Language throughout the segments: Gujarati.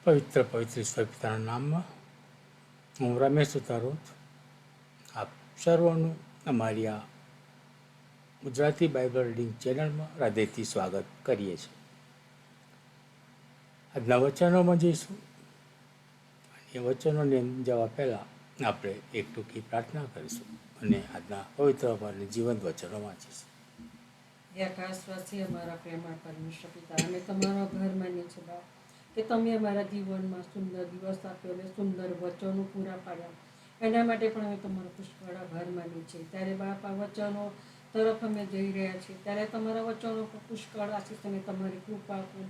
પવિત્ર પવિત્ર ઈશ્વર પિતાના નામમાં હું રમેશ ઉતારોત આપ સર્વનું અમારી આ ગુજરાતી બાઇબલ રીડિંગ ચેનલમાં હૃદયથી સ્વાગત કરીએ છીએ. આજના વચનોમાં જઈશું. એ વચનોને જવા પહેલાં આપણે એક ટૂંકી પ્રાર્થના કરીશું અને આજના પવિત્ર અને જીવંત વચનો વાંચીશું. આકાશવાસી અમારા પ્રેમળ પરમેશ્વર પિતા, અમે તમારો આભાર માનીએ છીએ બાપ કે તમે અમારા જીવનમાં સુંદર દિવસ આપ્યો અને સુંદર વચનો પૂરા પાડ્યા. એના માટે પણ અમે તમારો પુષ્કળ આભાર માનીએ છીએ. ત્યારે બાપ આ વચનો તરફ અમે જઈ રહ્યા છીએ, ત્યારે તમારા વચનો પર પુષ્કળ આશીષ અને તમારી કૃપા આપો.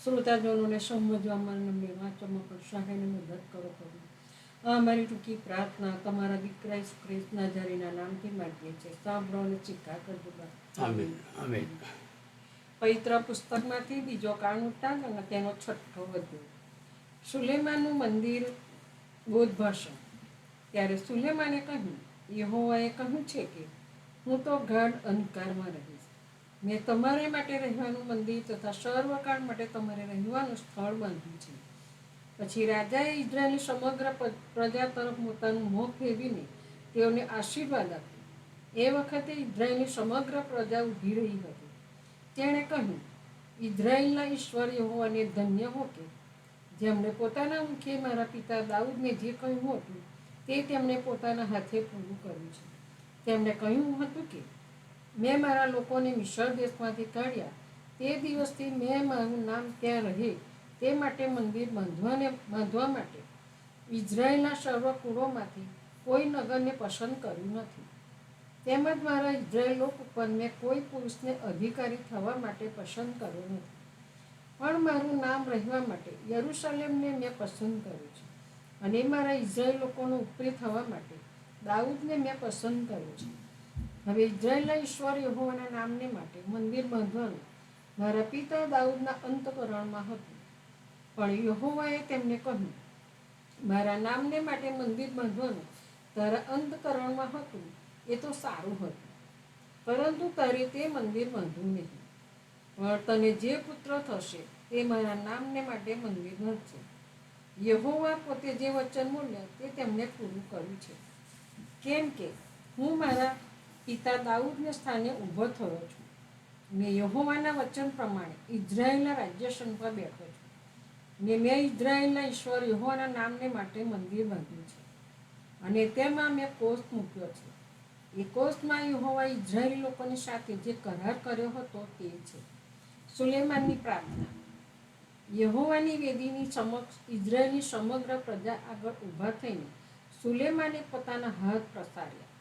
શ્રોતાજનોને સમજવામાં અમને વાંચવામાં પણ સહાયને મદદ કરો કરો. આ અમારી ટૂંકી પ્રાર્થના તમારા દીકરા ઈસુ ખ્રિસ્ત નાઝારીના નામથી માંગીએ છીએ. સાંભળો અને સ્વીકાર કરજો બાપ. આમીન આમીન. પવિત્ર પુસ્તકમાંથી બીજો કાળવૃત્તાંત અને તેનો 6ઠ્ઠો અધ્યાય. સુલેમાનનું મંદિર બોધ ભાષણ. ત્યારે સુલેમાને કહ્યું, યહોવાએ કહ્યું છે કે હું તો ગાઢ અંધકારમાં રહીશ. મેં તમારે માટે રહેવાનું મંદિર તથા સર્વકાળ માટે તમારે રહેવાનું સ્થળ બાંધ્યું છે. પછી રાજાએ ઇઝરાયલની સમગ્ર પ્રજા તરફ પોતાનું મોં ફેરવીને તેઓને આશીર્વાદ આપ્યો. એ વખતે ઇઝરાયલની સમગ્ર પ્રજા ઊભી રહી હતી. તેણે કહ્યું, ઇઝરાયલના ઈશ્વર યહોવાને ધન્ય હો કે જેમણે પોતાના મુખે મારા પિતા દાઉદને જે કહ્યું હતું તે તેમણે પોતાના હાથે પૂરું કર્યું છે. તેમણે કહ્યું હતું કે મેં મારા લોકોને મિસ્ર દેશમાંથી કાઢ્યા તે દિવસથી મેં મારું નામ ત્યાં રહે તે માટે મંદિર બાંધવા માટે ઇઝરાયલના સર્વ કુળોમાંથી કોઈ નગરને પસંદ કર્યું નથી. તેમજ મારા ઇઝરાયલ લોક ઉપર મેં કોઈ પુરુષને અધિકારી થવા માટે પસંદ કર્યો નથી, પણ મારું નામ રહેવા માટે યરૂશલેમને મેં પસંદ કર્યું છે. અને મારા ઇઝરાયલ લોકોનો ઉપરી થવા માટે દાઉદને મેં પસંદ કર્યો છે. હવે ઇઝરાયલના ઈશ્વર યહોવાના નામને માટે મંદિર બાંધવાનું મારા પિતા દાઉદના અંતકરણમાં હતું. પણ યહોવાએ તેમને કહ્યું, મારા નામને માટે મંદિર બાંધવાનું તારા અંતકરણમાં હતું એ તો સારું હતું, પરંતુ તારે તે મંદિર બાંધવું નહીં. પણ તને જે પુત્ર થશે તે મારા નામને માટે મંદિર બાંધશે. યહોવા પોતે જે વચન બોલ્યા તે તેમને પૂરું કર્યું છે. કેમ કે હું મારા પિતા દાઉદને સ્થાને ઊભો થયો છું ને યહોવાના વચન પ્રમાણે ઇઝરાયલના રાજ્યાસન પર બેઠો છું. ને મેં ઇઝરાયલના ઈશ્વર યહોવાના નામને માટે મંદિર બાંધ્યું છે અને તેમાં મેં કોષ મૂક્યો છે. એ કોષમાં યહોવા ઇઝરાયલી લોકોની સાથે જે કરાર કર્યો હતો તે છે. સુલેમાનની પ્રાર્થના. યહોવાની વેદીની સમક્ષ ઇઝરાયલની સમગ્ર પ્રજા આગળ ઊભા થઈને સુલેમાને પોતાના હાથ પ્રસાર્યા.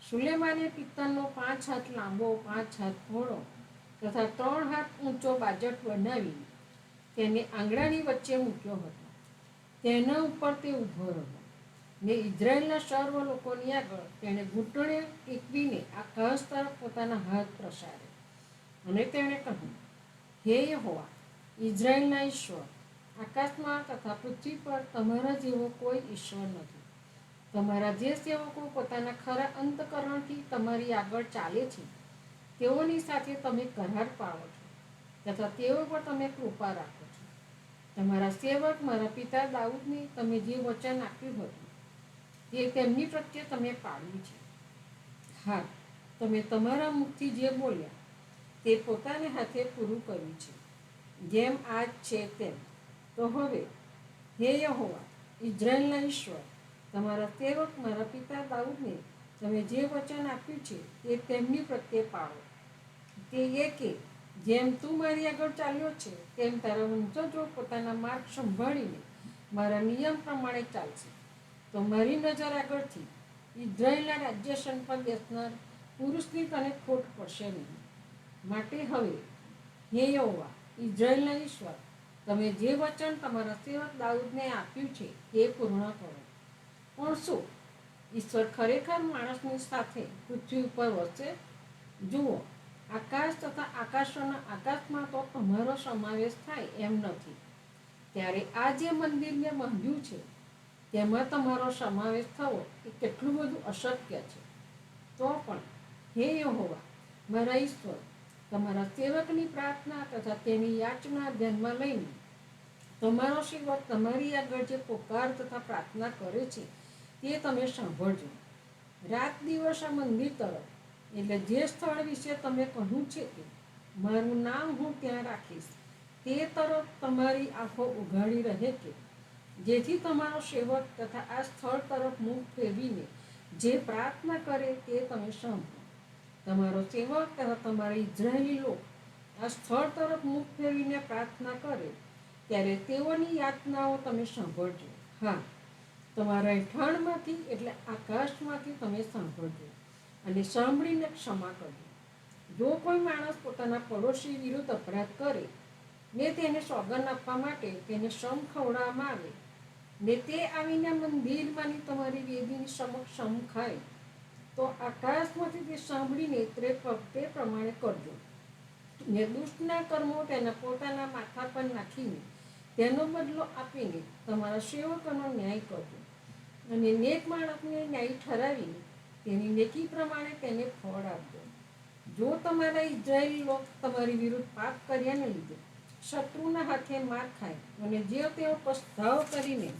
સુલેમાને પિત્તળનો 5 હાથ લાંબો, 5 હાથ પહોળો તથા 3 હાથ ઊંચો બાજટ બનાવીને તેને આંગણાની વચ્ચે મૂક્યો હતો. તેના ઉપર તે ઊભો રહ્યો ને ઇઝરાયલના સર્વ લોકોની આગળ તેણે ઘૂંટણે ટેકવીને આકાશ તરફ પોતાના હાથ પ્રસાર્યા. અને તેણે કહ્યું, હે યહોવા ઇઝરાયલના ઈશ્વર, આકાશમાં તથા પૃથ્વી પર તમારા જેવો કોઈ ઈશ્વર નથી. તમારા જે સેવકો પોતાના ખરા અંતકરણથી તમારી આગળ ચાલે છે તેઓની સાથે તમે કરાર પાડો છો તથા તેઓ પર તમે કૃપા રાખો છો. તમારા સેવક મારા પિતા દાઉદને તમે જે વચન આપ્યું હતું તે તેમની પ્રત્યે તમે પાડ્યું છે. હા, તમે તમારા મુખથી જે બોલ્યા તે પોતાને હાથે પૂરું કર્યું છે, જેમ આજ છે તેમ. તો હવે હે યહોવા ઇઝરાયલના ઈશ્વર, તમારા સેવક મારા પિતા દાઉદને તમે જે વચન આપ્યું છે તે તેમની પ્રત્યે પાડો. તે એ કે જેમ તું મારી આગળ ચાલ્યો છે તેમ તારા વંશજો પોતાના માર્ગ સંભાળીને મારા નિયમ પ્રમાણે ચાલશે. તો મારી નજર આગળથી ઇઝરાયલના રાજ્યાસન પર બેસનાર પુરુષની તને ખોટ પડશે નહીં. માટે હવે હે યહોવા ઇઝરાયલના ઈશ્વર, તમે જે વચન તમારા સેવક દાઉદને આપ્યું છે તે પૂર્ણ કરો. પણ શું ઈશ્વર ખરેખર માણસની સાથે પૃથ્વી ઉપર વસે? જુઓ, આકાશ તથા આકાશોના આકાશમાં તો તમારો સમાવેશ થાય એમ નથી. ત્યારે આ જે મંદિર મેં બાંધ્યું છે તેમાં તમારો સમાવેશ થવો એ કેટલું બધું અશક્ય છે. તો પણ હે યહોવા મારા ઈશ્વર, તમારા સેવકની પ્રાર્થના તથા તેની યાચના ધ્યાનમાં લઈને તમારો સેવક તમારી આગળ જે પોકાર તથા પ્રાર્થના કરે છે તે તમે સાંભળજો. રાત દિવસ આ મંદિર તરફ, એટલે જે સ્થળ વિશે તમે કહ્યું છે કે મારું નામ હું ત્યાં રાખીશ, તે તરફ તમારી આંખો ઉઘાડી રહે કે જેથી તમારો સેવક તથા આ સ્થળ તરફ મુખ ફેરવીને જે પ્રાર્થના કરે તે તમે સાંભળો. તમારો સેવક તથા તમારા ઇઝરાયેલી લોક આ સ્થળ તરફ મુખ ફેરવીને પ્રાર્થના કરે ત્યારે તેઓની યાતનાઓ તમે સાંભળજો. હા, તમારા રહેઠાણમાંથી એટલે આકાશમાંથી તમે સાંભળજો અને સાંભળીને ક્ષમા કરજો. જો કોઈ માણસ પોતાના પડોશી વિરુદ્ધ અપરાધ કરે ને તેને સોગંદ આપવા માટે તેને સમ ખવડાવવામાં આવે ને તે આવીને મંદિરમાંની તમારી વેદીની સમક્ષ સમ ખાય, તો આકાશમાંથી તે સાંભળીને તે પ્રમાણે કરજો. ને દુષ્ટના કર્મો તેના પોતાના માથા પર નાખીને તેનો બદલો આપીને તમારા સેવકોનો ન્યાય કરજો અને નેક માણસને ન્યાય ઠરાવીને તેની નેકી પ્રમાણે તેને ફળ આપજો. જો તમારા ઇઝરાયેલી લોક તમારી વિરુદ્ધ પાપ કર્યાને લીધે શત્રુના હાથે માર ખાય અને જે તેઓ પસ્તાવ કરીને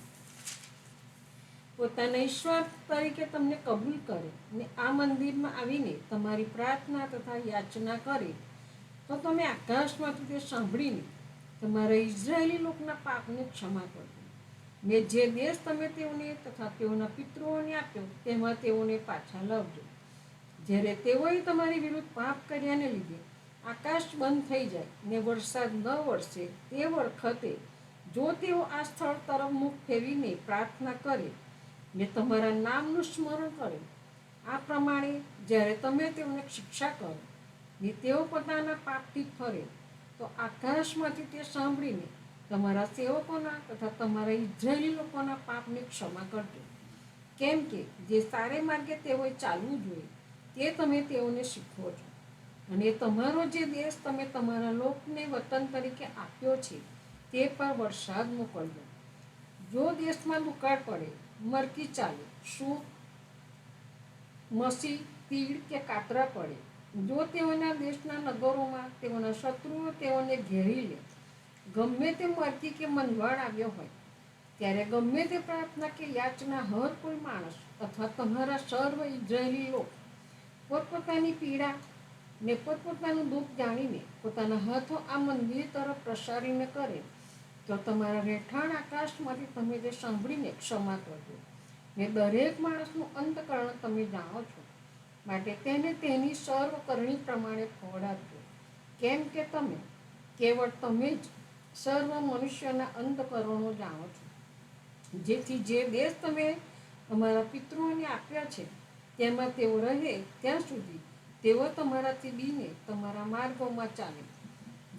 પોતાના ઈશ્વર તરીકે તમને કબૂલ કરે ને આ મંદિરમાં આવીને તમારી પ્રાર્થના તથા યાચના કરે, તો તમે આકાશમાંથી તે સાંભળીને તમારા ઇઝરાયેલી લોકોના પાપને ક્ષમા કરજો ને જે દેશ તમે તેઓને તથા તેઓના પિતૃઓને આપ્યો તેમાં તેઓને પાછા લાવજો. જ્યારે તેઓએ તમારી વિરુદ્ધ પાપ કર્યાને લીધે આકાશ બંધ થઈ જાય ને વરસાદ ન વરસે તે વખતે જો તેઓ આ સ્થળ તરફ મુખ ફેરવીને પ્રાર્થના કરે ને તમારા નામનું સ્મરણ કરે, આ પ્રમાણે જ્યારે તમે તેઓને શિક્ષા કરો ને તેઓ પોતાના પાપથી ફરે, તો આકાશમાંથી તે સાંભળીને તમારા સેવકોના તથા તમારા ઇઝરાયેલી લોકોના પાપની ક્ષમા કરજો. કેમ કે જે સારે માર્ગે તેઓએ ચાલવું જોઈએ તે તમે તેઓને શીખવો છો અને તમારો જે દેશ તમે તમારા લોકને વતન તરીકે આપ્યો છે તે પર વરસાદ મોકલજો. જો દેશમાં દુકાળ પડે, મરકી ચાલે, સૂપ, મસી, તીડ કે કાતરા પડે, જો તેઓના દેશના નગરોમાં તેઓના શત્રુઓ તેઓને ઘેરી લે, ગમે તે મરકી કે મંદવાડ આવ્યો હોય, ત્યારે ગમે તે પ્રાર્થના કે યાચના હર કોઈ માણસ અથવા તમારા સર્વ ઇઝરાયેલી લોક પોતપોતાની પીડા ને પોતપોતાનું દુઃખ જાણીને પોતાના હાથો આ મંદિર તરફ પ્રસારીને કરે, તો તમારા રહેઠાણ આકાશમાંથી તમે તે સાંભળીને ક્ષમા કરજો ને દરેક માણસનું અંતકરણ તમે જાણો છો, માટે તેને તેની સર્વ કરણી પ્રમાણે ફળ આપજો. કેમ કે કેવળ તમે જ સર્વ મનુષ્યના અંતકરણો જાણો છો, જેથી જે દેશ તમે તમારા પિતૃઓને આપ્યા છે તેમાં તેઓ રહે ત્યાં સુધી તેઓ તમારાથી બીને તમારા માર્ગોમાં ચાલે.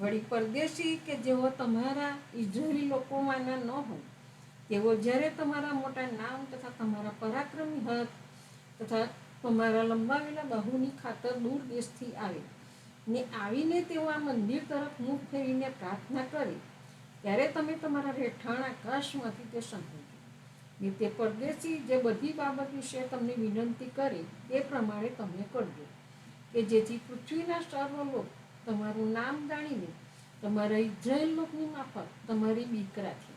વળી પરદેશી કે જેઓ તમારા ઇઝરાયેલી લોકોમાંના ન હોય તેઓ જ્યારે તમારા મોટા નામ તથા તમારા પરાક્રમી હાથ તથા તમારા લંબાવેલા બાહુની ખાતર દૂર દેશથી આવે ને આવીને તેઓ આ મંદિર તરફ મુખ ફેરીને પ્રાર્થના કરે, ત્યારે તમે તમારા રહેઠાણ આકાશમાંથી તે સાંભળજો ને તે પરદેશી જે બધી બાબત વિશે તમને વિનંતી કરે તે પ્રમાણે તમે કરજો, કે જેથી પૃથ્વીના સર્વ લોક તમારું નામ જાણીને તમારા ઇઝરાયેલ લોકની માફક તમારી બીક રાખે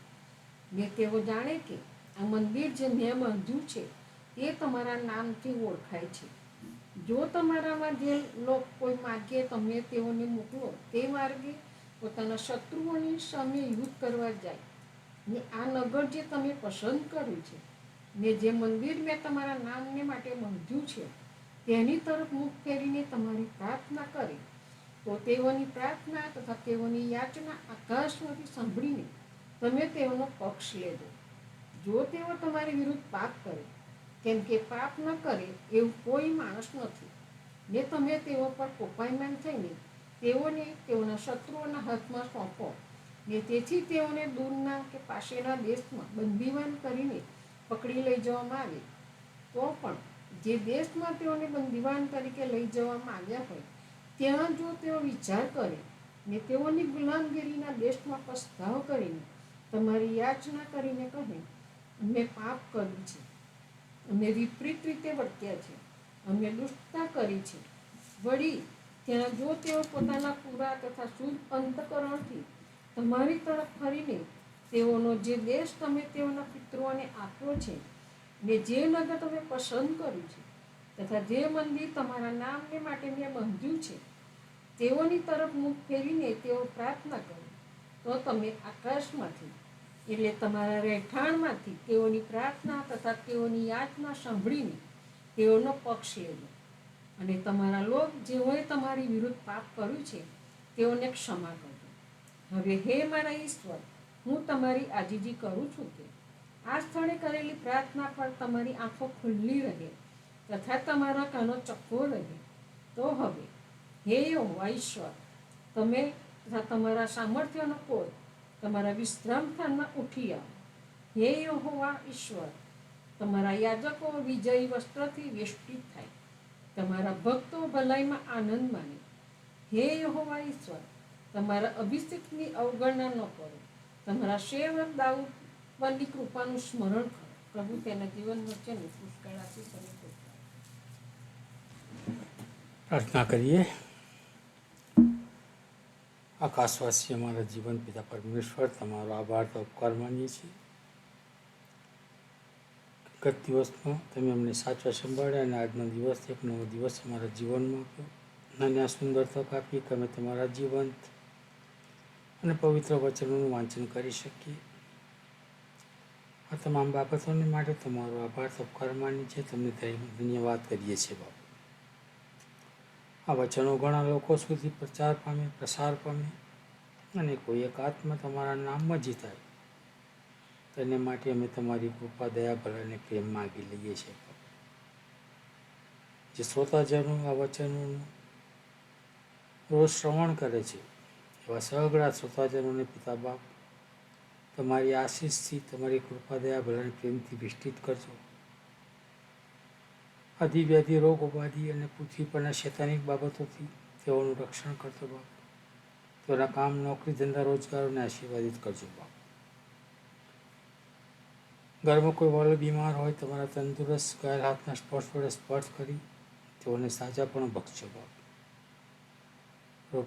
ને તેઓ જાણે કે આ મંદિર જે મેં બાંધ્યું છે તે તમારા નામથી ઓળખાય છે. જો તમારામાં જે લોક કોઈ માર્ગે તમે તેઓને મોકલો તે માર્ગે પોતાના શત્રુઓની સામે યુદ્ધ કરવા જાય ને આ નગર જે તમે પસંદ કર્યું છે ને જે મંદિર મેં તમારા નામને માટે બાંધ્યું છે તેની તરફ મુખ ફેરીને તમારી પ્રાર્થના કરે, તો તેઓની પ્રાર્થના તથા તેઓની યાચના આકાશમાંથી સાંભળીને તમે તેઓનો પક્ષ લેજો. જો તેઓ તમારી વિરુદ્ધ પાપ કરે, કેમ કે પાપ ન કરે એવું કોઈ માણસ નથી, ને તમે તેઓ પર કોપાયમાન થઈને તેઓને તેઓના શત્રુઓના હાથમાં સોંપો ને તેથી તેઓને દૂરના કે પાસેના દેશમાં બંદીવાન કરીને પકડી લઈ જવામાં આવે, તો પણ જે દેશમાં તેઓને બંદીવાન તરીકે લઈ જવામાં આવ્યા હોય ત્યાં જો તેઓ વિચાર કરે ને તેઓની ગુલામગીરીના દેશમાં પસ્તાવ કરીને તમારી યાચના કરીને કહે, અમે પાપ કર્યું છે, અમે વિપરીત રીતે વર્ત્યા છે, અમે દુષ્ટતા કરી છે, વળી ત્યાં જો તેઓ પોતાના પૂરા તથા શુદ્ધ અંતકરણથી તમારી તરફ ફરીને તેઓનો જે દેશ તમે તેઓના પિતૃઓને આપ્યો છે ને જે નગર તમે પસંદ કર્યું છે તથા જે મંદિર તમારા નામને માટે મેં બાંધ્યું છે તેઓની તરફ મુખ ફેરીને તેઓ પ્રાર્થના કરો તો તમે આકાશમાંથી એટલે તમારા રહેઠાણમાંથી તેઓની પ્રાર્થના તથા તેઓની યાચના સાંભળીને તેઓનો પક્ષ લેજો અને તમારા લોક જેઓએ તમારી વિરુદ્ધ પાપ કર્યું છે તેઓને ક્ષમા કરજો. હવે હે મારા ઈશ્વર, હું તમારી આજીજી કરું છું કે આ સ્થળે કરેલી પ્રાર્થના પર તમારી આંખો ખુલ્લી રહે તથા તમારા કાનો ચક્કો રહે. તો હવે હે યહોવા ઈશ્વર, તમે તથા તમારા સામર્થ્યનો કોઈ તમારા વિશ્રામ સ્થાનમાં ઉઠી આવો. હે યહોવા ઈશ્વર, તમારા યાજકો વિજયી વસ્ત્રથી વેષ્ટિત થાય, તમારા ભક્તો ભલાઈમાં આનંદ માને. હે યહોવા ઈશ્વર, તમારા અભિષેકની અવગણના ન કરો. તમારા સેવક દાઉદ પરની કૃપાનું સ્મરણ કરો. પ્રભુ તેના જીવન વચ્ચેનું પુષ્કળ આશીષ અને કૃપા. પ્રાર્થના કરીએ. આકાશવાસી અમારા જીવન પિતા પરમેશ્વર, તમારો આભાર તો ઉપકાર માનીએ છીએ. ગત દિવસમાં તમે અમને સાચા સંભાળ્યા અને આજનો દિવસ એક નવો દિવસ અમારા જીવનમાં આપ્યો અને આ સુંદર તક આપી કે અમે તમારા જીવંત અને પવિત્ર વચનોનું વાંચન કરી શકીએ. આ તમામ બાબતોને માટે તમારો આભાર તો ઉપકાર માનીએ છીએ. તમને ધન્યવાદ કરીએ છીએ બાબા. આ વચનો ઘણા લોકો સુધી પ્રસાર પામે અને કોઈ એક આત્મા તમારા નામમાં જીતાય તેને માટે અમે તમારી કૃપા, દયા, ભલા અને પ્રેમ માગી લઈએ છીએ. જે શ્રોતાજનો આ વચનોનું રોજ શ્રવણ કરે છે એવા સગળા શ્રોતાજનોને પિતા બાપ તમારી આશીષથી, તમારી કૃપા, દયા, ભલા અને પ્રેમથી વિષ્ટિત કરજો. આદિવ્યાધિ, રોગ, ઉપાધિ અને પૃથ્વી પરના શૈતાનિક બાબતોથી તેઓનું રક્ષણ કરજો બાપ. તેઓના કામ, નોકરી, ધંધા, રોજગારોને આશીર્વાદિત કરજો બાપ. ઘરમાં કોઈ વાલો બીમાર હોય, તમારા તંદુરસ્ત ઘાયલ હાથના સ્પર્શ વડે સ્પર્શ કરી તેઓને સાજા પણ બક્ષજો બાપ.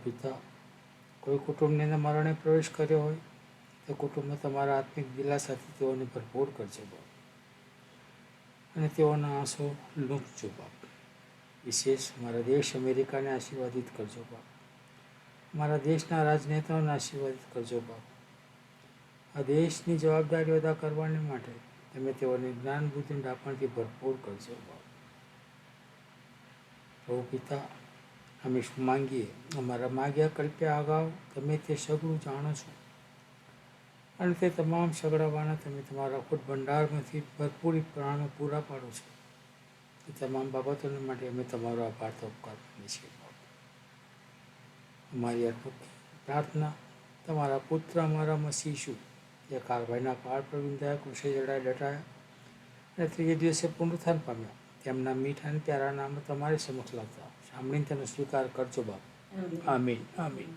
પિતા, કોઈ કુટુંબની અંદર મરણે પ્રવેશ કર્યો હોય તો કુટુંબમાં તમારા આત્મિક દિલાસાથી તેઓને ભરપૂર કરજો બાપ અને તેઓના આંસુ લૂંટજો બાપ. વિશેષ અમારા દેશ અમેરિકાને આશીર્વાદિત કરજો બાપ. અમારા દેશના રાજનેતાઓને આશીર્વાદિત કરજો બાપ. આ દેશની જવાબદારીઓ અદા કરવાને માટે તમે તેઓને જ્ઞાન, બુદ્ધિ, ડાપણથી ભરપૂર કરજો બાપ. પ્રભુ પિતા, અમે શું માંગીએ, અમારા માગ્યા કલ્પ્યા અગાઉ તમે તે સગળું જાણો છો અને તે તમામ સગડાવાના તમે તમારા અખૂટ ભંડારમાંથી ભરપૂર પ્રાણો પૂરા પાડો છો. એ તમામ બાબતોને માટે અમે તમારો આભાર તો ઉપકાર કરીએ છીએ. અમારી પ્રાર્થના તમારા પુત્ર, અમારા મસીહ જે કારભાઈના પાળ પર વિંધાયા, કૃષિ જડાય ડટાયા અને ત્રીજે દિવસે પુનરુત્થાન પામ્યા, તેમના મીઠા અને પ્યારા નામ તમારી સમક્ષ લાવતા સાંભળીને તેનો સ્વીકાર કરજો બાપ. આમીન, આમીન.